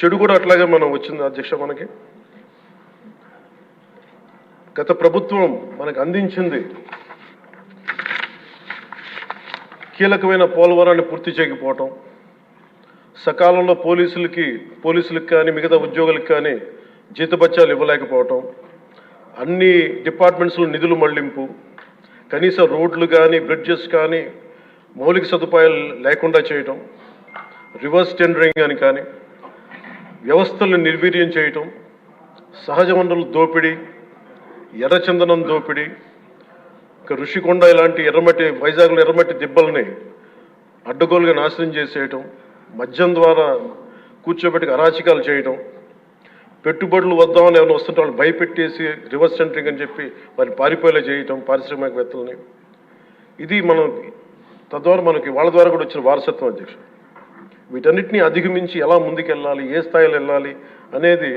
చెడు కూడా అట్లాగే మనం వచ్చింది అధ్యక్ష. మనకి గత ప్రభుత్వం మనకు అందించింది కీలకమైన పోలవరాన్ని పూర్తి చేయకపోవటం, సకాలంలో పోలీసులకు కానీ మిగతా ఉద్యోగులకు కానీ జీతభత్యాలు ఇవ్వలేకపోవటం, అన్ని డిపార్ట్మెంట్స్లో నిధులు మళ్లింపు, కనీస రోడ్లు కానీ బ్రిడ్జెస్ కానీ మౌలిక సదుపాయాలు లేకుండా చేయటం, రివర్స్ టెండరింగ్ అని కానీ వ్యవస్థలను నిర్వీర్యం చేయటం, సహజ వనరుల దోపిడీ, ఎర్రచందనం దోపిడీ, ఋషికొండ ఇలాంటి వైజాగ్లో ఎర్రమట్టి దిబ్బల్ని అడ్డగోలుగా నాశనం చేసేయటం, మద్యం ద్వారా కూర్చోబెట్టి అరాచకాలు చేయటం, పెట్టుబడులు వద్దామని ఎవరైనా వస్తుంటే వాళ్ళు భయపెట్టేసి రివర్స్ సెంటరింగ్ అని చెప్పి వారిని పారిపోయేలా చేయటం పారిశ్రామికవేత్తలని. ఇది మనం తద్వారా మనకి వాళ్ళ ద్వారా కూడా వచ్చిన వారసత్వం అధ్యక్ష. వీటన్నిటిని అధిగమించి ఎలా ముందుకెళ్ళాలి, ఏ స్థాయిలో వెళ్ళాలి అనేది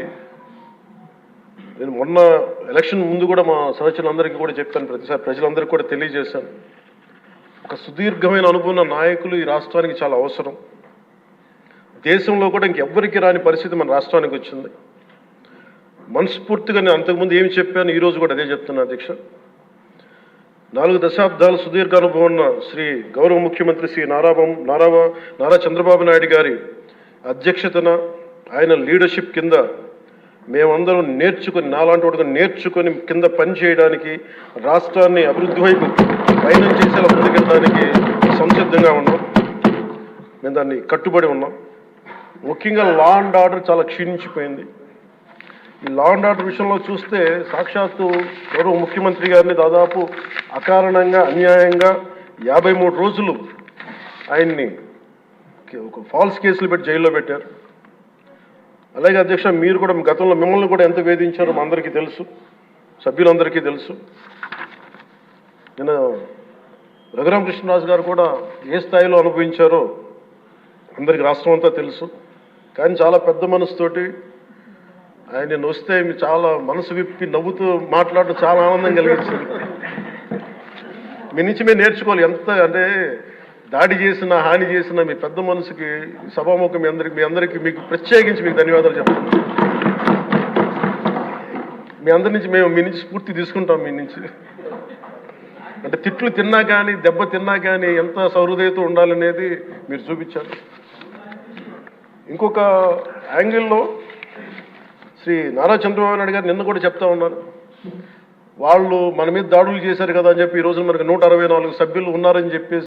నేను మొన్న ఎలక్షన్ ముందు కూడా మా సహచరులందరికీ కూడా చెప్పాను, ప్రతిసారి ప్రజలందరికీ కూడా తెలియజేశాను. ఒక సుదీర్ఘమైన అనుభవం నాయకులు ఈ రాష్ట్రానికి చాలా అవసరం. దేశంలో కూడా ఇంకెవ్వరికి రాని పరిస్థితి మన రాష్ట్రానికి వచ్చింది. మనస్ఫూర్తిగా నేను అంతకుముందు ఏమి చెప్పాను, ఈరోజు కూడా అదే చెప్తున్నా అధ్యక్ష. 4 దశాబ్దాల సుదీర్ఘ అనుభవం ఉన్న శ్రీ గౌరవ ముఖ్యమంత్రి శ్రీ నారా చంద్రబాబు నాయుడు గారి అధ్యక్షతన ఆయన లీడర్షిప్ కింద మేమందరం నేర్చుకుని, నాలాంటి వాడుగా నేర్చుకొని కింద పనిచేయడానికి, రాష్ట్రాన్ని అభివృద్ధి వైపు పయనం చేసేలా ముందుకెళ్ళడానికి సంసిద్ధంగా ఉన్నాం. మేము దాన్ని కట్టుబడి ఉన్నాం. ముఖ్యంగా లా అండ్ ఆర్డర్ చాలా క్షీణించిపోయింది. ఈ లా అండ్ ఆర్డర్ విషయంలో చూస్తే సాక్షాత్తు గౌరవ ముఖ్యమంత్రి గారిని దాదాపు అకారణంగా అన్యాయంగా 53 రోజులు ఆయన్ని ఒక ఫాల్స్ కేసులు పెట్టి జైల్లో పెట్టారు. అలాగే అధ్యక్ష, మీరు కూడా గతంలో మిమ్మల్ని కూడా ఎంత వేధించారో మా అందరికీ తెలుసు, సభ్యులందరికీ తెలుసు. నేను రఘురామకృష్ణరాజు గారు కూడా ఏ స్థాయిలో అనుభవించారో అందరికీ రాష్ట్రం అంతా తెలుసు. కానీ చాలా పెద్ద మనసుతోటి ఆయన వస్తే చాలా మనసు విప్పి నవ్వుతూ మాట్లాడడం చాలా ఆనందం కలిగించింది. మీ నుంచి మేము నేర్చుకోవాలి. ఎంత అంటే దాడి చేసిన, హాని చేసిన మీ పెద్ద మనసుకి సభాముఖం మీ అందరికీ మీకు ప్రత్యేకించి మీకు ధన్యవాదాలు చెప్తాను. మీ అందరి నుంచి మీ నుంచి స్ఫూర్తి తీసుకుంటాం. మీ నుంచి అంటే తిట్లు తిన్నా కానీ, దెబ్బ తిన్నా కానీ ఎంత సౌహృదయతో ఉండాలనేది మీరు చూపించారు. ఇంకొక యాంగిల్లో శ్రీ నారా చంద్రబాబు నాయుడు గారు నిన్న కూడా చెప్తా ఉన్నారు, వాళ్ళు మన మీద దాడులు చేశారు కదా అని చెప్పి ఈ రోజున మనకు 164 సభ్యులు ఉన్నారని చెప్పేసి